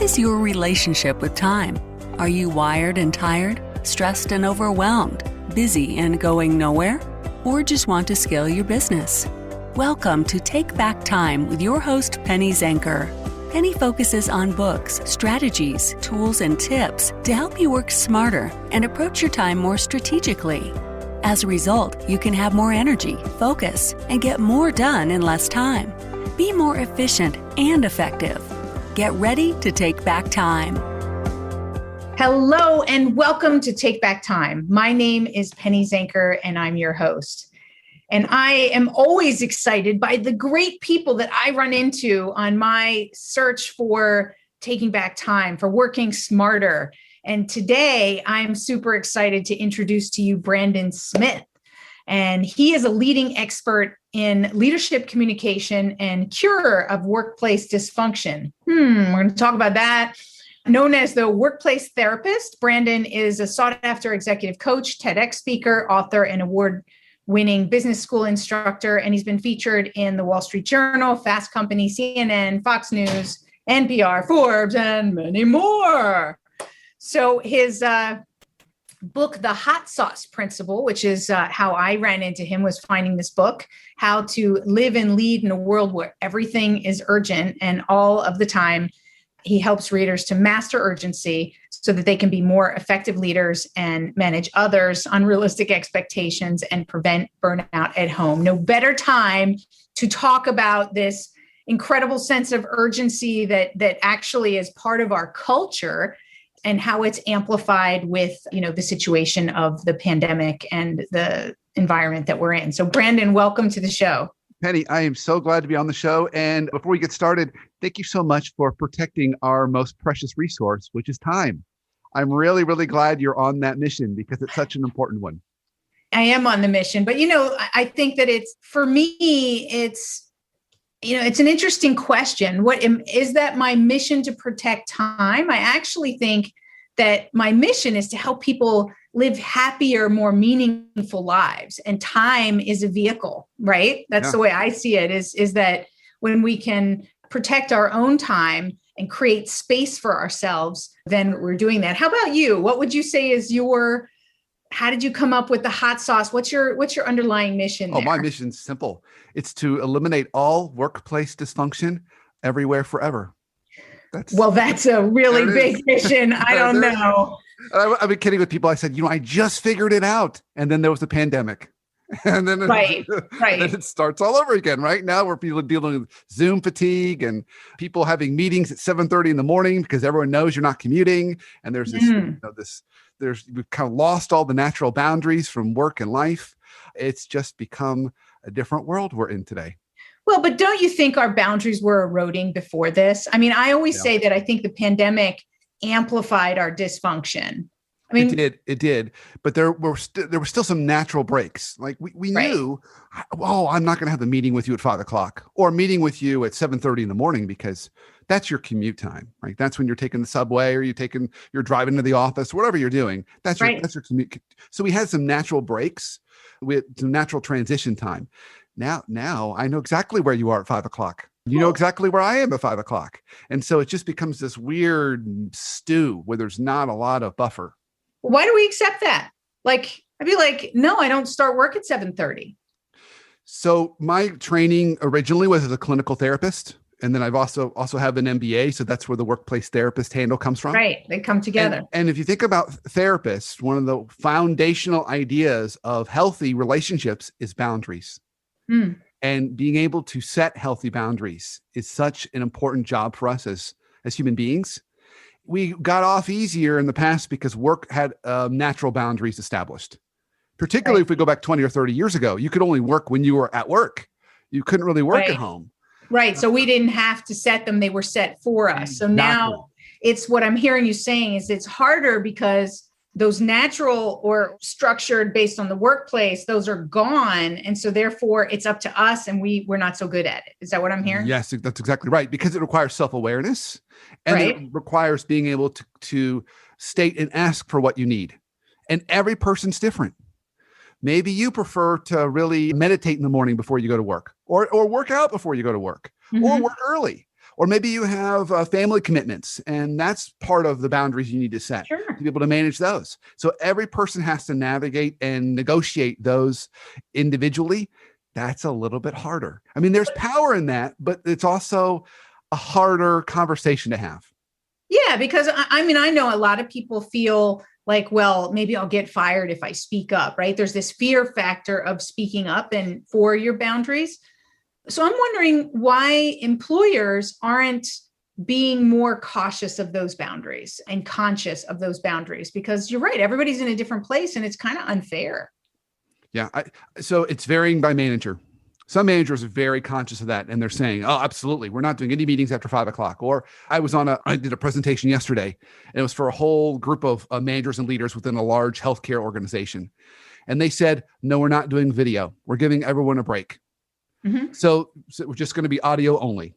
is your relationship with time? Are you wired and tired, stressed and overwhelmed, busy and going nowhere? Or just want to scale your business? Welcome to Take Back Time with your host, Penny Zenker. Penny focuses on books, strategies, tools, and tips to help you work smarter and approach your time more strategically. As a result, you can have more energy, focus, and get more done in less time. Be more efficient and effective. Get ready to take back time. Hello and welcome to Take Back Time. My name is Penny Zenker and I'm your host. And I am always excited by the great people that I run into on my search for taking back time, for working smarter. And today I'm super excited to introduce to you Brandon Smith. And he is a leading expert in leadership communication and cure of workplace dysfunction. We're going to talk about that. Known as the workplace therapist, Brandon is a sought-after executive coach, TEDx speaker, author, and award-winning business school instructor. And he's been featured in the Wall Street Journal, Fast Company, CNN, Fox News, NPR, Forbes, and many more. So his book, The Hot Sauce Principle, which is how I ran into him, was finding this book, How to Live and Lead in a World Where Everything is Urgent and all of the time. He helps readers to master urgency so that they can be more effective leaders and manage others' unrealistic expectations and prevent burnout at home. No better time to talk about this incredible sense of urgency that actually is part of our culture and how it's amplified with, the situation of the pandemic and the environment that we're in. So Brandon, welcome to the show. Penny, I am so glad to be on the show. And before we get started, thank you so much for protecting our most precious resource, which is time. I'm really, really glad you're on that mission because it's such an important one. I am on the mission, but I think that for me, it's an interesting question. What is that my mission to protect time? I actually think that my mission is to help people live happier, more meaningful lives. And time is a vehicle, right? That's the way I see it, is that when we can protect our own time and create space for ourselves, then we're doing that. How about you? What would you say is how did you come up with the hot sauce? What's your underlying mission there? Oh, my mission's simple. It's to eliminate all workplace dysfunction everywhere forever. That's a really big mission. I don't know. I've been kidding with people. I said, I just figured it out. And then there was the pandemic. And then, right. Then it starts all over again. Right now, we're dealing with Zoom fatigue and people having meetings at 7:30 in the morning because everyone knows you're not commuting. And there's we've kind of lost all the natural boundaries from work and life. It's just become a different world we're in today. Well, but don't you think our boundaries were eroding before this? I mean, I always say that I think the pandemic amplified our dysfunction. I mean, it did, but there were still some natural breaks. Like we knew, I'm not going to have the meeting with you at 5:00 or meeting with you at 7:30 in the morning because that's your commute time, right? That's when you're taking the subway or you're driving to the office, whatever you're doing. That's your commute. So we had some natural breaks with some natural transition time. Now I know exactly where you are at 5:00. You know exactly where I am at 5:00. And so it just becomes this weird stew where there's not a lot of buffer. Why do we accept that? Like, I'd be like, no, I don't start work at 7:30. So my training originally was as a clinical therapist. And then I've also have an MBA. So that's where the workplace therapist handle comes from. Right. They come together. And if you think about therapists, one of the foundational ideas of healthy relationships is boundaries. And being able to set healthy boundaries is such an important job for us as human beings. We got off easier in the past because work had natural boundaries established. Particularly if we go back 20 or 30 years ago, you could only work when you were at work. You couldn't really work at home. Right. So we didn't have to set them. They were set for us. So now it's what I'm hearing you saying is it's harder because those natural or structured based on the workplace, those are gone. And so therefore it's up to us and we're not so good at it. Is that what I'm hearing? Yes, that's exactly right. Because it requires self-awareness and it requires being able to state and ask for what you need. And every person's different. Maybe you prefer to really meditate in the morning before you go to work or work out before you go to work or work early. Or maybe you have family commitments, and that's part of the boundaries you need to set Sure. to be able to manage those. So every person has to navigate and negotiate those individually. That's a little bit harder. I mean, there's power in that, but it's also a harder conversation to have. Yeah, because I mean, I know a lot of people feel like, well, maybe I'll get fired if I speak up, right? There's this fear factor of speaking up and for your boundaries. So I'm wondering why employers aren't being more cautious of those boundaries and conscious of those boundaries, because you're right, everybody's in a different place and it's kind of unfair. Yeah. So it's varying by manager. Some managers are very conscious of that. And they're saying, oh, absolutely, we're not doing any meetings after 5:00. Or I did a presentation yesterday, and it was for a whole group of managers and leaders within a large healthcare organization. And they said, no, we're not doing video. We're giving everyone a break. Mm-hmm. So we're just going to be audio only,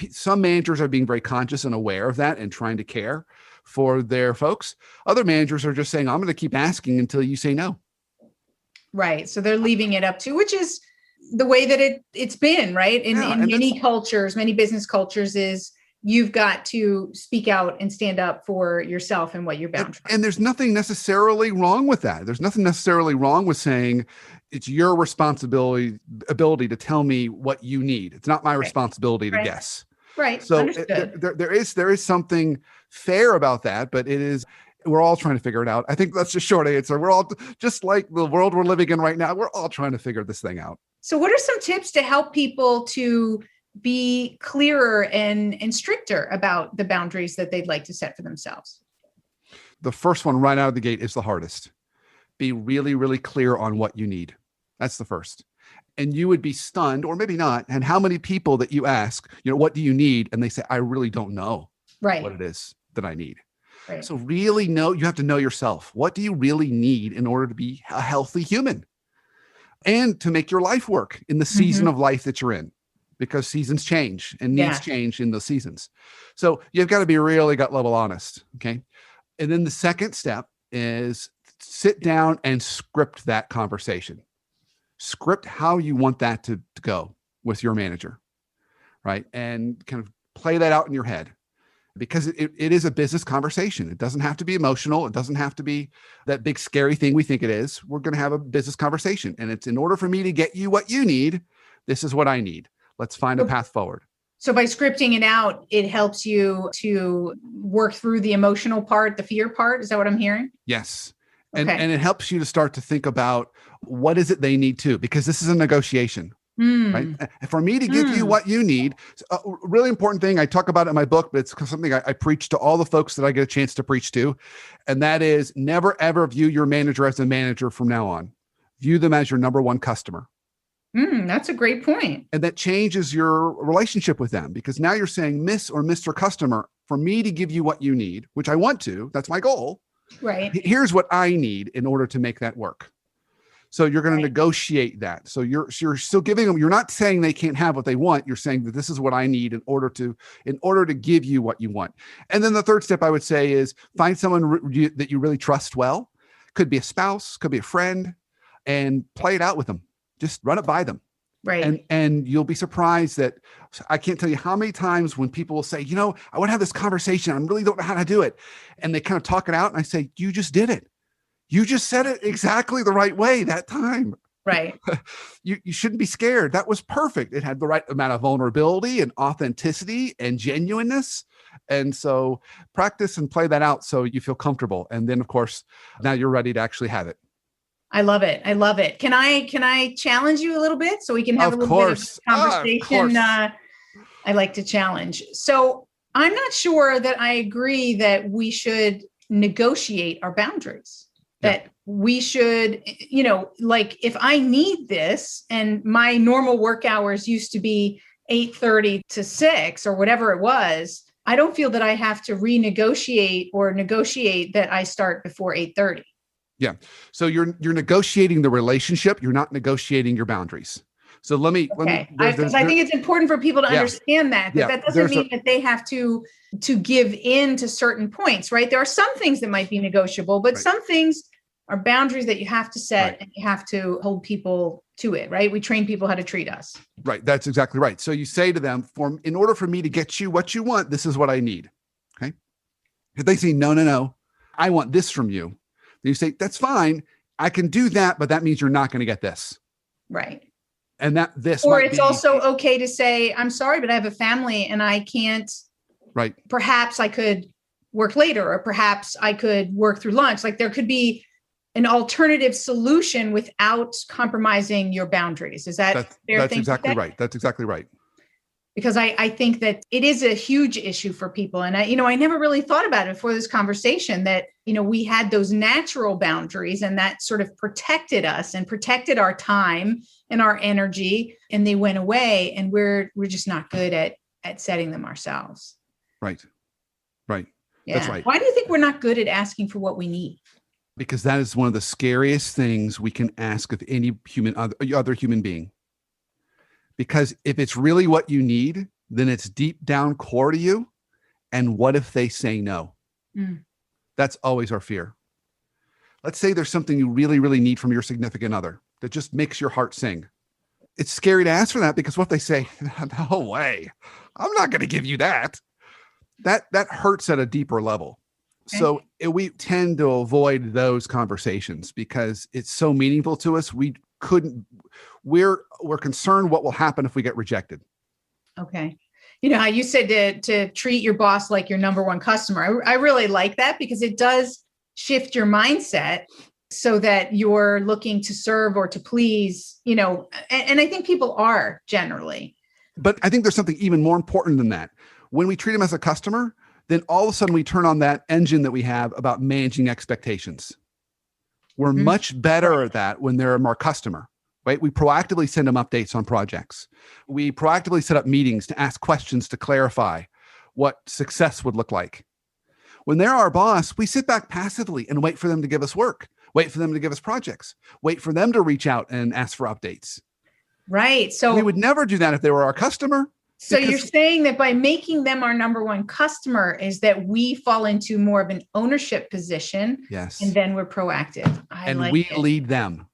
some managers are being very conscious and aware of that and trying to care for their folks. Other managers are just saying, I'm going to keep asking until you say no. Right. So they're leaving it up to, which is the way that it's been, right? In many cultures, many business cultures, is you've got to speak out and stand up for yourself and what you're bound for. And there's nothing necessarily wrong with that. There's nothing necessarily wrong with saying it's your ability to tell me what you need. It's not my responsibility to guess. Right. So Understood. there is something fair about that, but we're all trying to figure it out. I think that's the short answer. We're all, just like the world we're living in right now, we're all trying to figure this thing out. So what are some tips to help people to be clearer and stricter about the boundaries that they'd like to set for themselves? The first one right out of the gate is the hardest. Be really, really clear on what you need. That's the first. And you would be stunned, or maybe not, and how many people that you ask, what do you need? And they say, I really don't know what it is that I need. Right. So really you have to know yourself. What do you really need in order to be a healthy human and to make your life work in the season of life that you're in? Because seasons change and needs change in those seasons. So you've got to be really gut level honest. Okay. And then the second step is sit down and script that conversation. Script how you want that to go with your manager, right? And kind of play that out in your head, because it is a business conversation. It doesn't have to be emotional. It doesn't have to be that big scary thing we think it is. We're going to have a business conversation. And it's, in order for me to get you what you need, this is what I need. Let's find a path forward. So by scripting it out, it helps you to work through the emotional part, the fear part. Is that what I'm hearing? Yes. And it helps you to start to think about what is it they need too, because this is a negotiation. Right? For me to give you what you need, a really important thing, I talk about it in my book, but it's something I preach to all the folks that I get a chance to preach to. And that is, never, ever view your manager as a manager from now on. View them as your number one customer. That's a great point. And that changes your relationship with them, because now you're saying, Miss or Mr. Customer, for me to give you what you need, which I want to, that's my goal. Right. Here's what I need in order to make that work. So you're going to negotiate that. So you're still giving them, you're not saying they can't have what they want. You're saying that this is what I need in order to give you what you want. And then the third step I would say is find someone that you really trust well. Could be a spouse, could be a friend, and play it out with them. Just run it by them. Right. And you'll be surprised that I can't tell you how many times when people will say, I want to have this conversation. I really don't know how to do it. And they kind of talk it out. And I say, you just did it. You just said it exactly the right way that time. Right. You shouldn't be scared. That was perfect. It had the right amount of vulnerability and authenticity and genuineness. And so practice and play that out so you feel comfortable. And then, of course, now you're ready to actually have it. I love it. I love it. Can I challenge you a little bit so we can have a little bit of conversation? I like to challenge. So I'm not sure that I agree that we should negotiate our boundaries. That we should, like, if I need this and my normal work hours used to be 8:30 to 6 or whatever it was, I don't feel that I have to renegotiate or negotiate that I start before 8:30. Yeah. So you're negotiating the relationship. You're not negotiating your boundaries. So let me. I think it's important for people to understand that doesn't mean that they have to give in to certain points, right? There are some things that might be negotiable, but some things are boundaries that you have to set and you have to hold people to it, right? We train people how to treat us. Right. That's exactly right. So you say to them, in order for me to get you what you want, this is what I need. Okay. If they say, no, I want this from you. Then you say, that's fine. I can do that, but that means you're not going to get this. Right. And or it's also okay to say, I'm sorry, but I have a family and I can't. Right. Perhaps I could work later, or perhaps I could work through lunch. Like there could be an alternative solution without compromising your boundaries. Is that fair? That's exactly right. That's exactly right. Because I think that it is a huge issue for people. And I never really thought about it before this conversation that, we had those natural boundaries and that sort of protected us and protected our time and our energy, and they went away, and we're just not good at setting them ourselves. Right. Right. Yeah. That's right. Why do you think we're not good at asking for what we need? Because that is one of the scariest things we can ask of any other human being. Because if it's really what you need, then it's deep down core to you. And what if they say no? That's always our fear. Let's say there's something you really, really need from your significant other that just makes your heart sing. It's scary to ask for that, because what if they say, no way, I'm not going to give you that. That hurts at a deeper level. Okay. So we tend to avoid those conversations because it's so meaningful to us. We're concerned what will happen if we get rejected. Okay. How you said to treat your boss like your number one customer. I really like that, because it does shift your mindset so that you're looking to serve or to please, and I think people are generally. But I think there's something even more important than that. When we treat them as a customer, then all of a sudden we turn on that engine that we have about managing expectations. We're much better at that when they're our customer. Right? We proactively send them updates on projects. We proactively set up meetings to ask questions to clarify what success would look like. When they're our boss, we sit back passively and wait for them to give us work, wait for them to give us projects, wait for them to reach out and ask for updates. Right. So we would never do that if they were our customer. So you're saying that by making them our number one customer is that we fall into more of an ownership position. Yes. And then we're proactive. We lead them.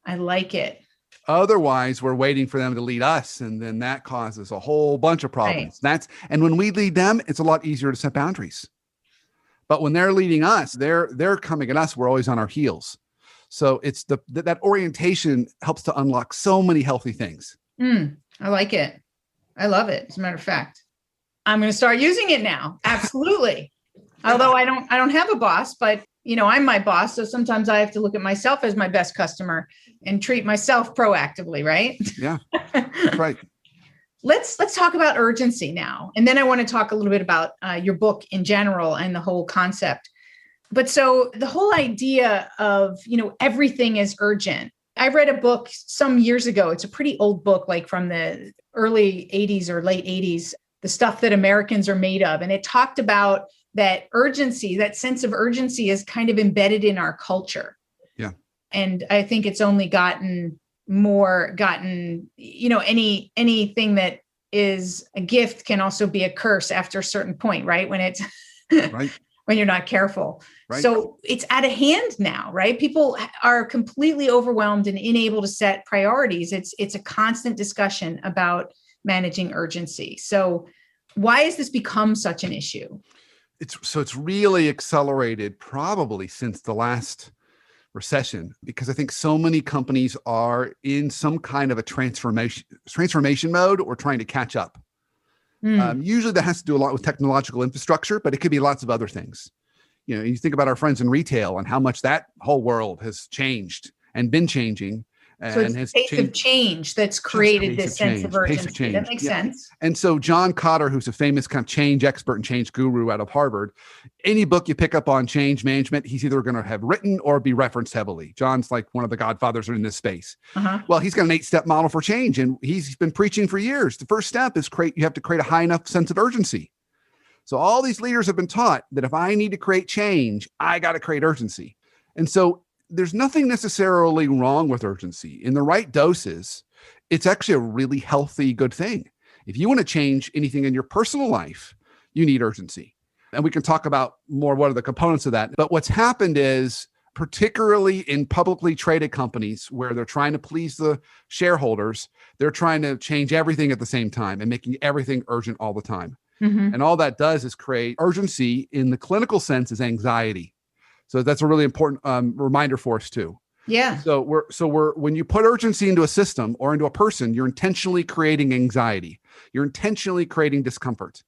I like it. Otherwise, we're waiting for them to lead us, and then that causes a whole bunch of problems. Right. And when we lead them, it's a lot easier to set boundaries. But when they're leading us, they're coming at us. We're always on our heels. So it's that orientation helps to unlock so many healthy things. I like it. I love it. As a matter of fact, I'm going to start using it now. Absolutely. Although I don't have a boss, but I'm my boss. So sometimes I have to look at myself as my best customer and treat myself proactively. Right. Yeah. That's right. Let's talk about urgency now. And then I want to talk a little bit about your book in general and the whole concept. But so the whole idea of, everything is urgent. I read a book some years ago. It's a pretty old book, like from the early 80s or late 80s, The Stuff That Americans Are Made Of. And it talked about that urgency, that sense of urgency is kind of embedded in our culture. Yeah. And I think it's only gotten, anything that is a gift can also be a curse after a certain point, right? When it's right. When you're not careful. Right. So it's out of hand now, right? People are completely overwhelmed and unable to set priorities. It's a constant discussion about managing urgency. So why has this become such an issue? It's really accelerated probably since the last recession, because I think so many companies are in some kind of a transformation mode or trying to catch up. Usually that has to do a lot with technological infrastructure, but it could be lots of other things. You think about our friends in retail and how much that whole world has changed and been changing. So it's the pace of change that's created this sense of urgency. That makes sense. And so John Kotter, who's a famous kind of change expert and change guru out of Harvard, any book you pick up on change management, he's either going to have written or be referenced heavily. John's like one of the godfathers in this space. Well, he's got an 8-step model for change, and he's been preaching for years. The first step is you have to create a high enough sense of urgency. So all these leaders have been taught that if I need to create change, I got to create urgency. And so there's nothing necessarily wrong with urgency. In the right doses, it's actually a really healthy, good thing. If you want to change anything in your personal life, you need urgency. And we can talk about more what are the components of that. But what's happened is particularly in publicly traded companies where they're trying to please the shareholders, they're trying to change everything at the same time and making everything urgent all the time. And all that does is create urgency. In the clinical sense is anxiety. So that's a really important reminder for us too. Yeah. So when you put urgency into a system or into a person, you're intentionally creating anxiety. You're intentionally creating discomfort.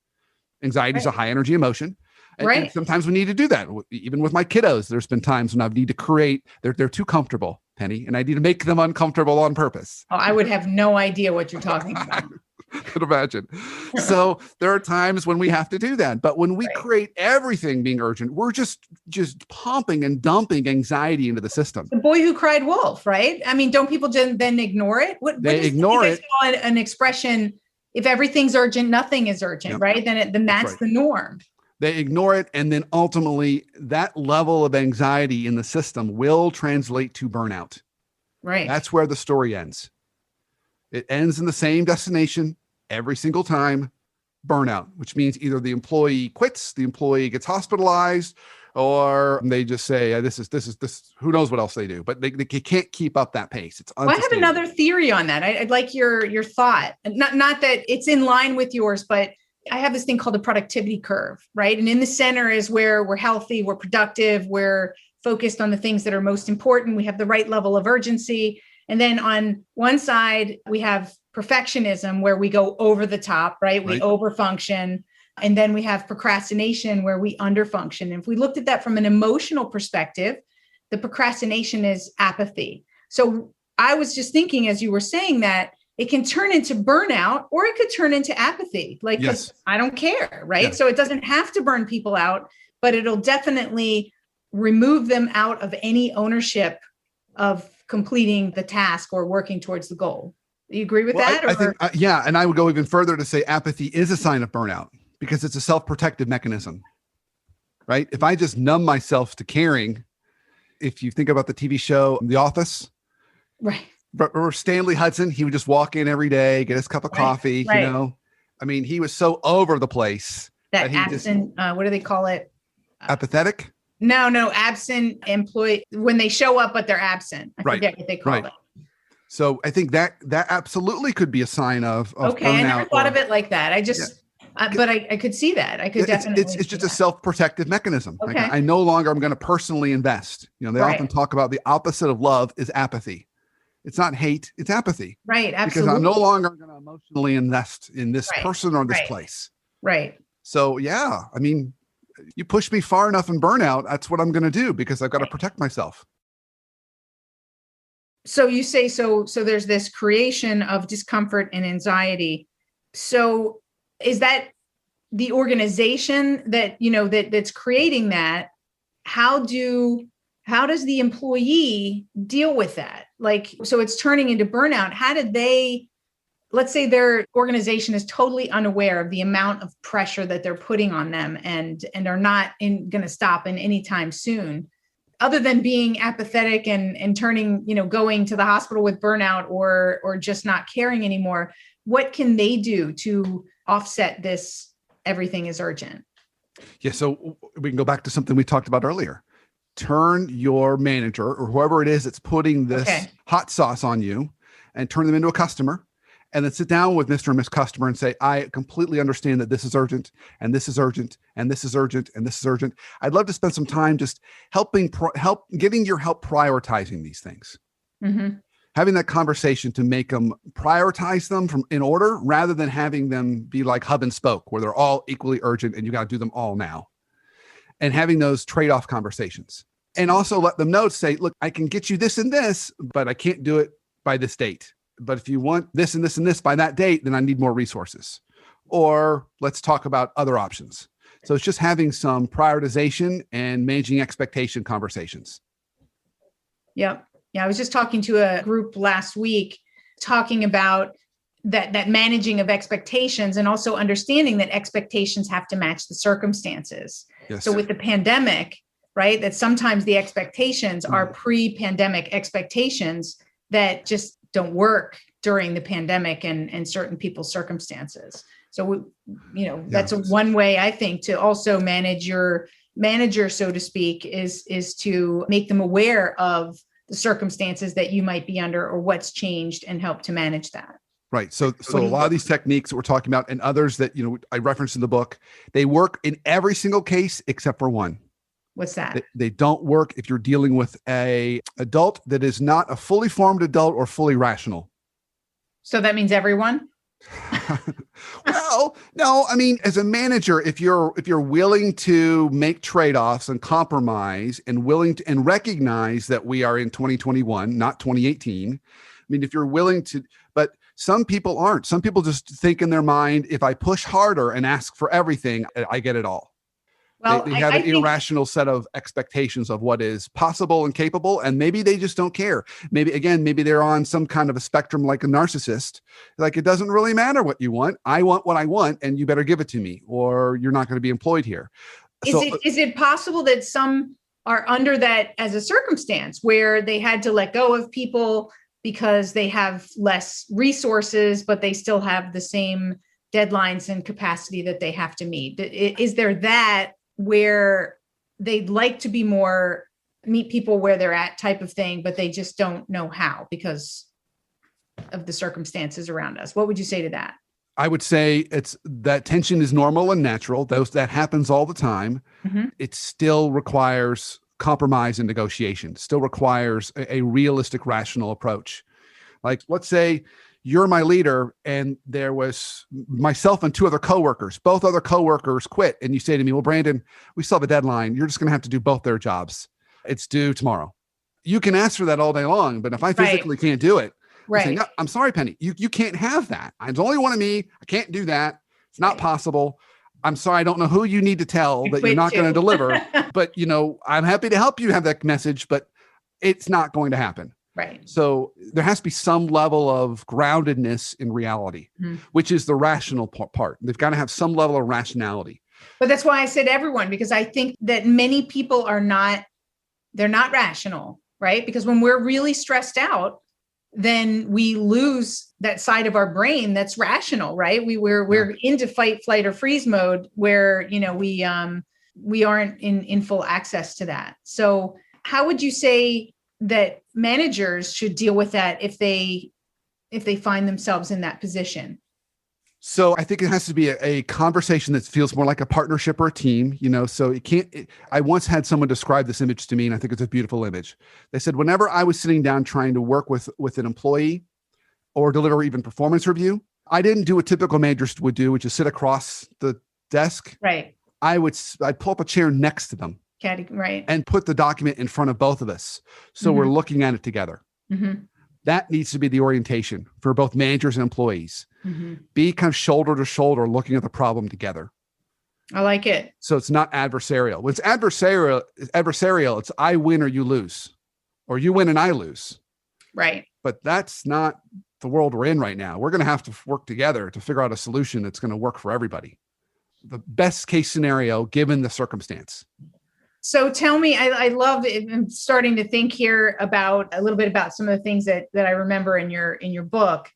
Anxiety is a high energy emotion. And sometimes we need to do that. Even with my kiddos, there's been times when I need to create, they're too comfortable, Penny, and I need to make them uncomfortable on purpose. Oh, I would have no idea what you're talking about. I could imagine. So there are times when we have to do that. But when we create everything being urgent, we're just pumping and dumping anxiety into the system. The boy who cried wolf, right? I mean, don't people then ignore it? They ignore it. An expression, if everything's urgent, nothing is urgent, right? Then that's the norm. They ignore it. And then ultimately that level of anxiety in the system will translate to burnout. Right. That's where the story ends. It ends in the same destination every single time, burnout, which means either the employee quits, the employee gets hospitalized, or they just say, this is, who knows what else they do, but they can't keep up that pace. It's I have another theory on that. I'd like your thought. Not that it's in line with yours, but I have this thing called the productivity curve, right? And in the center is where we're healthy, we're productive, we're focused on the things that are most important. We have the right level of urgency. And then on one side, we have perfectionism where we go over the top, right? We overfunction. And then we have procrastination where we underfunction. And if we looked at that from an emotional perspective, the procrastination is apathy. So I was just thinking, as you were saying that, it can turn into burnout or it could turn into apathy. Like, I don't care, right? Yeah. So it doesn't have to burn people out, but it'll definitely remove them out of any ownership of completing the task or working towards the goal. Do you agree with that? I think, yeah. And I would go even further to say apathy is a sign of burnout because it's a self-protective mechanism, right? If I just numb myself to caring, if you think about the TV show, The Office, right? Or Stanley Hudson, he would just walk in every day, get his cup of coffee, you know? I mean, he was so over the place. That absent, what do they call it? Apathetic? No, absent employee, when they show up, but they're absent. I forget what they call it. So I think that absolutely could be a sign of okay. I never thought of it like that. I just, but I could see that. I could definitely. It's just a self-protective mechanism. Okay. Like I no longer am going to personally invest. You know, they often talk about the opposite of love is apathy. It's not hate, it's apathy. Right. Absolutely. Because I'm no longer going to emotionally invest in this person or this place. Right. So yeah, I mean, you push me far enough in burnout, that's what I'm going to do because I've got to protect myself. So you say, so there's this creation of discomfort and anxiety. So is that the organization that, you know, that's creating that? How does the employee deal with that? Like, so it's turning into burnout. How did they, let's say their organization is totally unaware of the amount of pressure that they're putting on them and are not going to stop in any time soon. Other than being apathetic and turning, you know, going to the hospital with burnout or just not caring anymore, what can they do to offset this? Everything is urgent. Yeah. So we can go back to something we talked about earlier. Turn your manager or whoever it is that's putting this hot sauce on you and turn them into a customer. And then sit down with Mr. and Miss Customer and say, I completely understand that this is urgent and this is urgent and this is urgent and this is urgent. I'd love to spend some time just getting your help prioritizing these things. Mm-hmm. Having that conversation to make them prioritize them in order rather than having them be like hub and spoke where they're all equally urgent and you got to do them all now. And having those trade-off conversations. And also let them know, say, look, I can get you this and this, but I can't do it by this date. But if you want this and this and this by that date, then I need more resources. Or let's talk about other options. So it's just having some prioritization and managing expectation conversations. Yeah. I was just talking to a group last week talking about that managing of expectations and also understanding that expectations have to match the circumstances. Yes. So with the pandemic, right, that sometimes the expectations are pre-pandemic expectations that just don't work during the pandemic and certain people's circumstances. So, that's one way I think to also manage your manager, so to speak, is to make them aware of the circumstances that you might be under or what's changed and help to manage that. Right. So a lot of these techniques that we're talking about and others that, I referenced in the book, they work in every single case except for one. What's that? They don't work if you're dealing with a adult that is not a fully formed adult or fully rational. So that means everyone? Well, no, I mean, as a manager, if you're willing to make trade-offs and compromise and willing to, and recognize that we are in 2021, not 2018. I mean, if you're willing to, but some people aren't. Some people just think in their mind, if I push harder and ask for everything, I get it all. Well, they have an irrational set of expectations of what is possible and capable, and maybe they just don't care. Maybe they're on some kind of a spectrum like a narcissist. Like, it doesn't really matter what you want. I want what I want, and you better give it to me, or you're not going to be employed here. Is it possible that some are under that as a circumstance where they had to let go of people because they have less resources, but they still have the same deadlines and capacity that they have to meet? Is there that where they'd like to be more meet people where they're at type of thing, but they just don't know how because of the circumstances around us? What would you say to that? I would say it's that tension is normal and natural. That happens all the time. Mm-hmm. It still requires compromise and negotiation. Still requires a realistic, rational approach. Like, let's say you're my leader and there was myself and two other coworkers. Both other coworkers quit. And you say to me, well, Brandon, we still have a deadline. You're just going to have to do both their jobs. It's due tomorrow. You can ask for that all day long, but if I physically can't do it, right. No, I'm sorry, Penny, you can't have that. There's only one of me. I can't do that. It's not possible. I'm sorry. I don't know who you need to tell that you're not going to deliver, but I'm happy to help you have that message, but it's not going to happen. Right. So there has to be some level of groundedness in reality, which is the rational part. They've got to have some level of rationality. But that's why I said everyone, because I think that many people they're not rational, right? Because when we're really stressed out, then we lose that side of our brain that's rational, right? We're into fight, flight, or freeze mode where, we aren't in full access to that. So how would you say that managers should deal with that if they find themselves in that position? So I think it has to be a conversation that feels more like a partnership or a team, so I once had someone describe this image to me, and I think it's a beautiful image. They said, whenever I was sitting down trying to work with an employee or deliver even performance review, I didn't do what typical managers would do, which is sit across the desk. Right. I'd pull up a chair next to them. Right. And put the document in front of both of us. So we're looking at it together. Mm-hmm. That needs to be the orientation for both managers and employees. Mm-hmm. Be kind of shoulder to shoulder looking at the problem together. I like it. So it's not adversarial. When it's adversarial, it's I win or you lose, or you win and I lose. Right. But that's not the world we're in right now. We're going to have to work together to figure out a solution that's going to work for everybody. The best case scenario, given the circumstance. So tell me, I love it. I'm starting to think here about a little bit about some of the things that I remember in your book.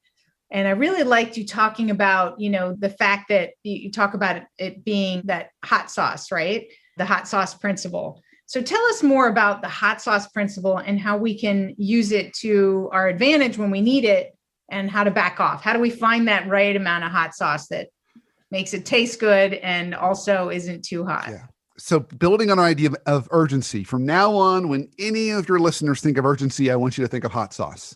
And I really liked you talking about, the fact that you talk about it being that hot sauce, right? The hot sauce principle. So tell us more about the hot sauce principle and how we can use it to our advantage when we need it and how to back off. How do we find that right amount of hot sauce that makes it taste good and also isn't too hot? Yeah. So building on our idea of urgency, from now on, when any of your listeners think of urgency, I want you to think of hot sauce.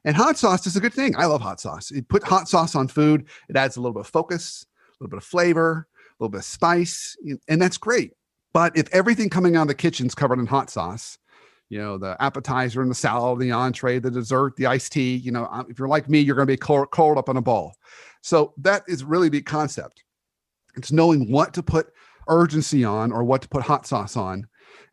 And hot sauce is a good thing. I love hot sauce. You put hot sauce on food, it adds a little bit of focus, a little bit of flavor, a little bit of spice, and that's great. But if everything coming out of the kitchen is covered in hot sauce, the appetizer and the salad, the entree, the dessert, the iced tea, if you're like me, you're going to be curled up on a ball. So that is really the concept. It's knowing what to put urgency on or what to put hot sauce on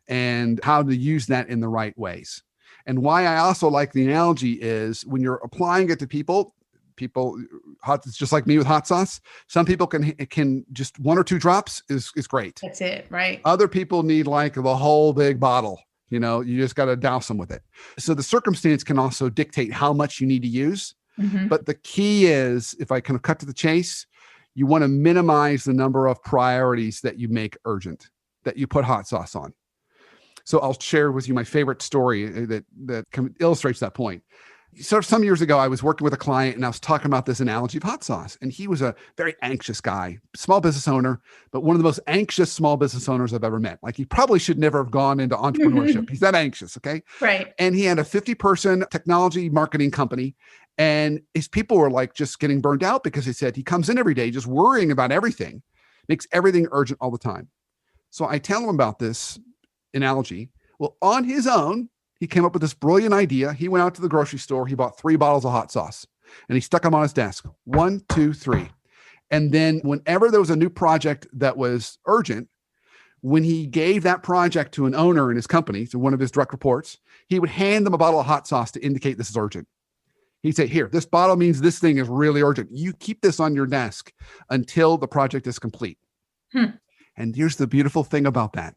and how to use that in the right ways. And why I also like the analogy is when you're applying it to people, it's just like me with hot sauce. Some people can just one or two drops is great. That's it, right? Other people need like the whole big bottle. You just got to douse them with it. So the circumstance can also dictate how much you need to use. Mm-hmm. But the key is, if I kind of cut to the chase, you want to minimize the number of priorities that you make urgent. that you put hot sauce on. So I'll share with you my favorite story that illustrates that point. So some years ago, I was working with a client and I was talking about this analogy of hot sauce. And he was a very anxious guy, small business owner, but one of the most anxious small business owners I've ever met. Like he probably should never have gone into entrepreneurship. He's that anxious. Okay. Right. And he had a 50-person technology marketing company. And his people were like just getting burned out because he said he comes in every day just worrying about everything, makes everything urgent all the time. So I tell him about this analogy. Well, on his own, he came up with this brilliant idea. He went out to the grocery store. He bought 3 bottles of hot sauce and he stuck them on his desk. 1, 2, 3. And then whenever there was a new project that was urgent, when he gave that project to an owner in his company, to one of his direct reports, he would hand them a bottle of hot sauce to indicate this is urgent. He'd say, here, this bottle means this thing is really urgent. You keep this on your desk until the project is complete. And here's the beautiful thing about that.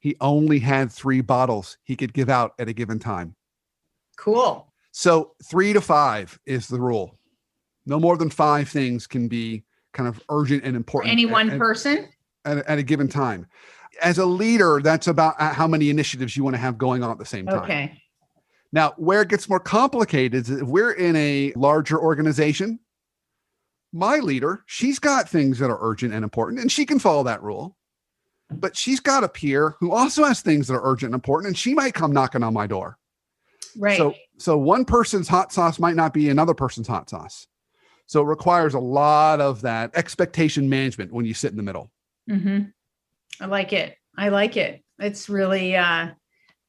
He only had 3 bottles he could give out at a given time. Cool. So 3 to 5 is the rule. No more than 5 things can be kind of urgent and important. For any one person? At a given time. As a leader, that's about how many initiatives you want to have going on at the same time. Okay. Now, where it gets more complicated is if we're in a larger organization, my leader, she's got things that are urgent and important, and she can follow that rule. But she's got a peer who also has things that are urgent and important, and she might come knocking on my door. Right. So one person's hot sauce might not be another person's hot sauce. So it requires a lot of that expectation management when you sit in the middle. Mm-hmm. I like it. It's really,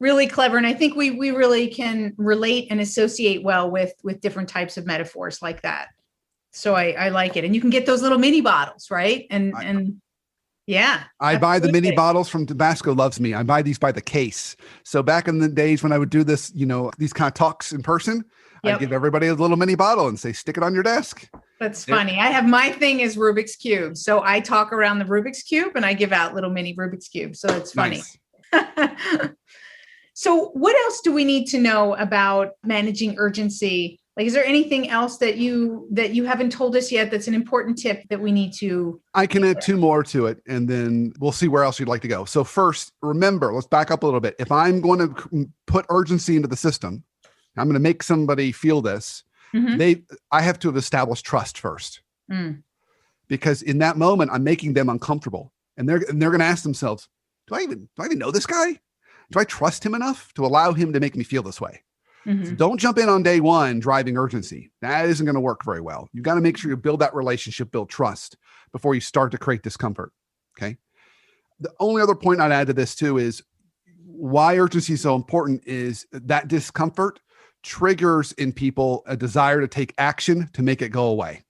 really clever. And I think we really can relate and associate well with different types of metaphors like that. So I like it. And you can get those little mini bottles, right? And yeah. I buy the mini bottles from Tabasco Loves Me. I buy these by the case. So back in the days when I would do this, these kind of talks in person, I'd give everybody a little mini bottle and say, stick it on your desk. That's funny. I have my thing is Rubik's Cube. So I talk around the Rubik's Cube and I give out little mini Rubik's Cubes. So it's funny. Nice. So what else do we need to know about managing urgency? Like, is there anything else that you haven't told us yet that's an important tip that we need to? I can add 2 more to it, and then we'll see where else you'd like to go. So first, remember, let's back up a little bit. If I'm going to put urgency into the system, I'm going to make somebody feel this. Mm-hmm. I have to have established trust first, because in that moment, I'm making them uncomfortable, and they're going to ask themselves, do I even know this guy? Do I trust him enough to allow him to make me feel this way? Mm-hmm. So don't jump in on day one driving urgency. That isn't going to work very well. You've got to make sure you build that relationship, build trust before you start to create discomfort. Okay. The only other point I'd add to this too is why urgency is so important is that discomfort triggers in people a desire to take action to make it go away.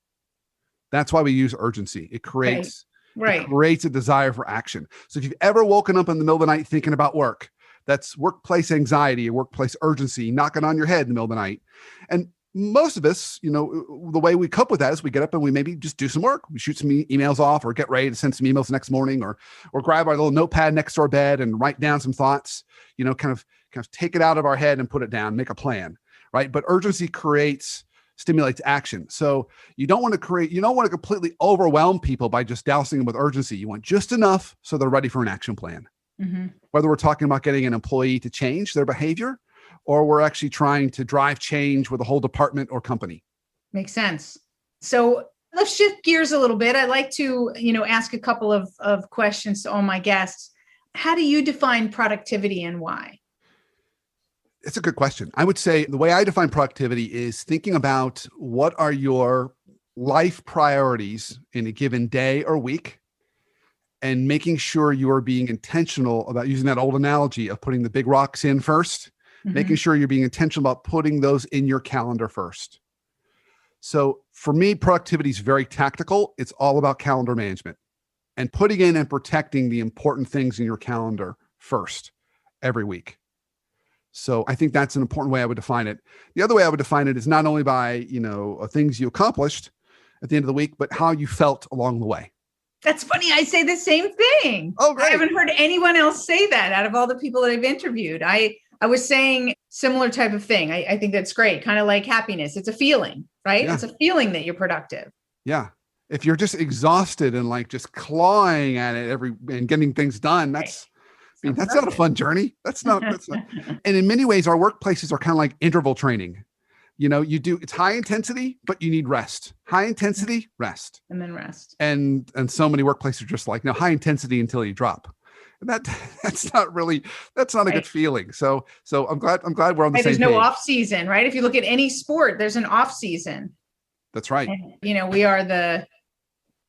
That's why we use urgency. It creates a desire for action. So if you've ever woken up in the middle of the night thinking about work, that's workplace anxiety or workplace urgency knocking on your head in the middle of the night. And most of us, the way we cope with that is we get up and we maybe just do some work. We shoot some emails off or get ready to send some emails the next morning or grab our little notepad next to our bed and write down some thoughts, kind of take it out of our head and put it down, make a plan, right? But urgency stimulates action. So you don't want to completely overwhelm people by just dousing them with urgency. You want just enough so they're ready for an action plan. Mm-hmm. Whether we're talking about getting an employee to change their behavior or we're actually trying to drive change with a whole department or company. Makes sense. So let's shift gears a little bit. I'd like to, ask a couple of questions to all my guests. How do you define productivity and why? It's a good question. I would say the way I define productivity is thinking about what are your life priorities in a given day or week, and making sure you are being intentional about using that old analogy of putting the big rocks in first, making sure you're being intentional about putting those in your calendar first. So for me, productivity is very tactical. It's all about calendar management and putting in and protecting the important things in your calendar first every week. So I think that's an important way I would define it. The other way I would define it is not only by, things you accomplished at the end of the week, but how you felt along the way. That's funny. I say the same thing. Oh, great. I haven't heard anyone else say that out of all the people that I've interviewed. I was saying similar type of thing. I think that's great. Kind of like happiness. It's a feeling, right? Yeah. It's a feeling that you're productive. Yeah. If you're just exhausted and just clawing at it and getting things done, that's I mean, that's not a fun journey. That's not. And in many ways, our workplaces are kind of like interval training. It's high intensity, but you need rest. High intensity, rest. And then rest. And so many workplaces are just like, no, high intensity until you drop. That's not a good feeling. So I'm glad we're on the same page. There's no off season, right? If you look at any sport, there's an off season. That's right. And, we are the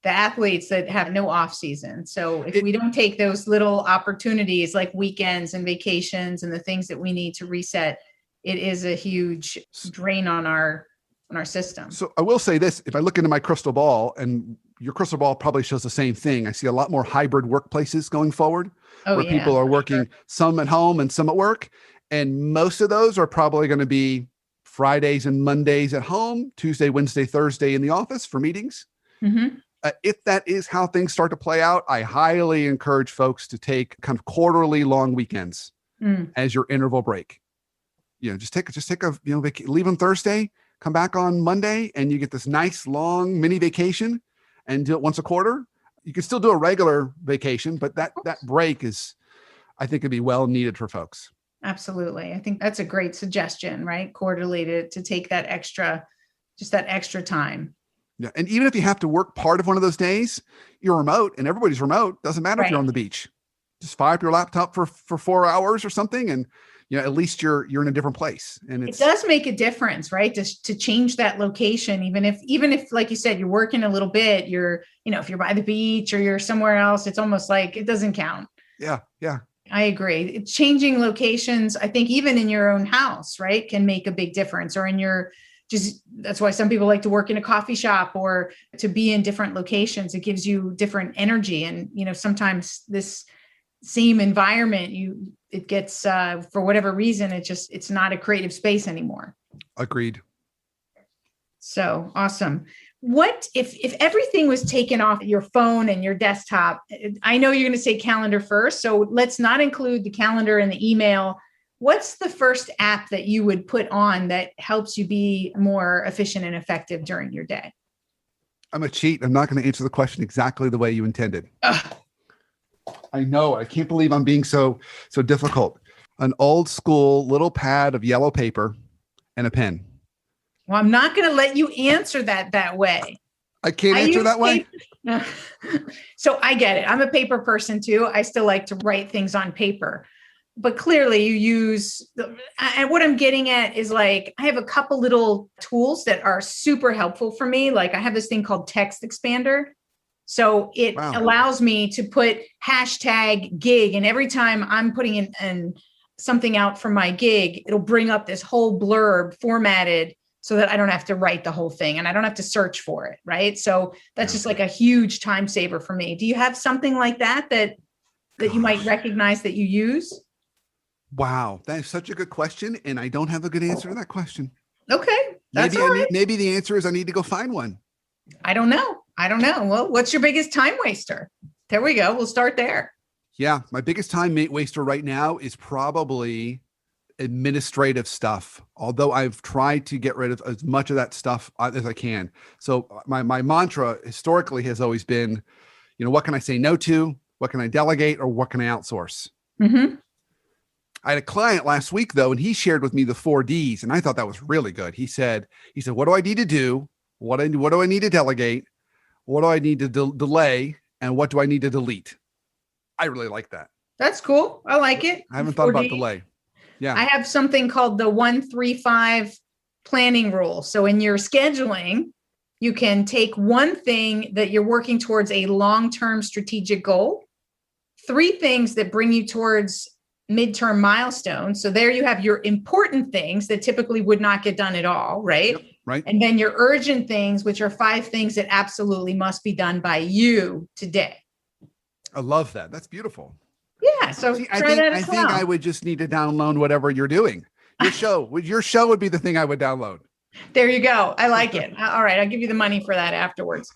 athletes that have no off season. So if we don't take those little opportunities like weekends and vacations and the things that we need to reset, it is a huge drain on our system. So I will say this, if I look into my crystal ball, and your crystal ball probably shows the same thing, I see a lot more hybrid workplaces going forward where people are working some at home and some at work. And most of those are probably going to be Fridays and Mondays at home, Tuesday, Wednesday, Thursday in the office for meetings. Mm-hmm. If that is how things start to play out, I highly encourage folks to take kind of quarterly long weekends as your interval break. Just take a leave on Thursday, come back on Monday, and you get this nice long mini vacation, and do it once a quarter. You can still do a regular vacation, but that break is, I think, it'd be well needed for folks. Absolutely. I think that's a great suggestion, right? Quarterly to take that extra time. Yeah. And even if you have to work part of one of those days, you're remote and everybody's remote. Doesn't matter if you're on the beach. Just fire up your laptop for 4 hours or something. And at least you're in a different place. And it does make a difference, right? To change that location, even if, like you said, you're working a little bit, if you're by the beach or you're somewhere else, it's almost like it doesn't count. Yeah. Yeah. I agree. Changing locations, I think even in your own house, right, can make a big difference, or that's why some people like to work in a coffee shop or to be in different locations. It gives you different energy. And, sometimes this same environment, it gets, for whatever reason, it's not a creative space anymore. Agreed. So awesome. What if everything was taken off your phone and your desktop? I know you're going to say calendar first, so let's not include the calendar and the email. What's the first app that you would put on that helps you be more efficient and effective during your day? I'm a cheat. I'm not going to answer the question exactly the way you intended. I know. I can't believe I'm being so difficult. An old school little pad of yellow paper and a pen. Well, I'm not going to let you answer that way. I can't answer that way? So I get it. I'm a paper person too. I still like to write things on paper. But clearly you use, and what I'm getting at is like, I have a couple little tools that are super helpful for me. Like I have this thing called Text Expander. So it allows me to put #gig. And every time I'm putting in something out for my gig, it'll bring up this whole blurb formatted so that I don't have to write the whole thing and I don't have to search for it. Right. So that's just like a huge time saver for me. Do you have something like that you might recognize that you use? Wow. That is such a good question. And I don't have a good answer to that question. Okay. That's all right. Maybe the answer is I need to go find one. I don't know. Well, what's your biggest time waster? There we go. We'll start there. Yeah. My biggest time waster right now is probably administrative stuff. Although I've tried to get rid of as much of that stuff as I can. So my mantra historically has always been, what can I say no to? What can I delegate? Or what can I outsource? Mm-hmm. I had a client last week though, and he shared with me the 4 Ds, and I thought that was really good. He said, what do I need to do? What do I need to delegate? What do I need to delay? And what do I need to delete? I really like that. That's cool. I like it. I haven't thought about delay. Yeah. I have something called the 1-3-5 planning rule. So in your scheduling, you can take one thing that you're working towards a long-term strategic goal, 3 things that bring you towards midterm milestones. So there you have your important things that typically would not get done at all, right? Yep, right. And then your urgent things, which are 5 things that absolutely must be done by you today. I love that. That's beautiful. Yeah. So I think I would just need to download whatever you're doing. Your show would be the thing I would download. There you go. I like it. All right. I'll give you the money for that afterwards.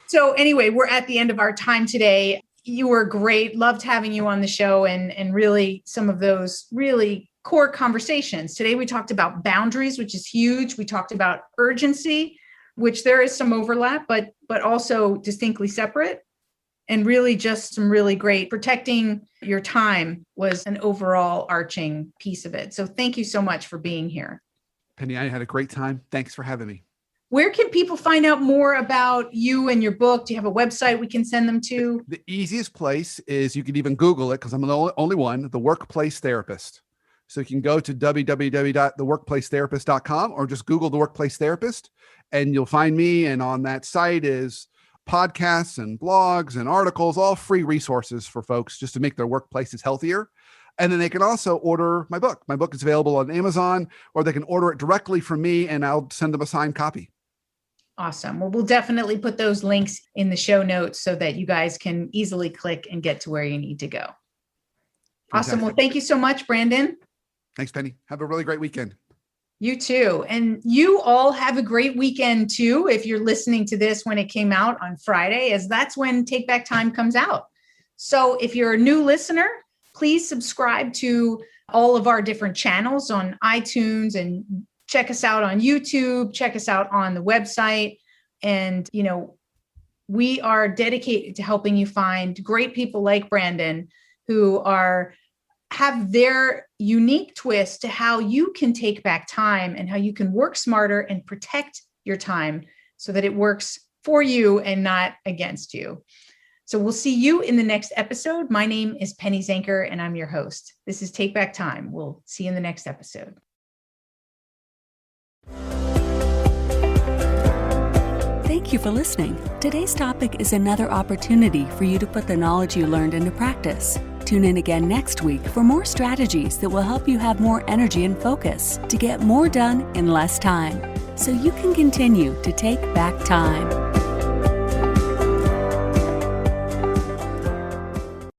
So anyway, we're at the end of our time today. You were great. Loved having you on the show and really some of those really core conversations. Today, we talked about boundaries, which is huge. We talked about urgency, which there is some overlap, but also distinctly separate. and really just some really great protecting your time was an overall arching piece of it. So thank you so much for being here. Penny, I had a great time. Thanks for having me. Where can people find out more about you and your book? Do you have a website we can send them to? The easiest place is you can even Google it because I'm the only one, The Workplace Therapist. So you can go to www.theworkplacetherapist.com or just Google The Workplace Therapist and you'll find me. And on that site is podcasts and blogs and articles, all free resources for folks just to make their workplaces healthier. And then they can also order my book. My book is available on Amazon, or they can order it directly from me and I'll send them a signed copy. Awesome. Well, we'll definitely put those links in the show notes so that you guys can easily click and get to where you need to go. Awesome. Well, thank you so much, Brandon. Thanks, Penny. Have a really great weekend. You too. And you all have a great weekend too, if you're listening to this when it came out on Friday, as that's when Take Back Time comes out. So if you're a new listener, please subscribe to all of our different channels on iTunes and check us out on YouTube, check us out on the website. And, we are dedicated to helping you find great people like Brandon who have their unique twist to how you can take back time and how you can work smarter and protect your time so that it works for you and not against you. So we'll see you in the next episode. My name is Penny Zanker and I'm your host. This is Take Back Time. We'll see you in the next episode. Thank you for listening. Today's topic is another opportunity for you to put the knowledge you learned into practice. Tune in again next week for more strategies that will help you have more energy and focus to get more done in less time, so you can continue to take back time.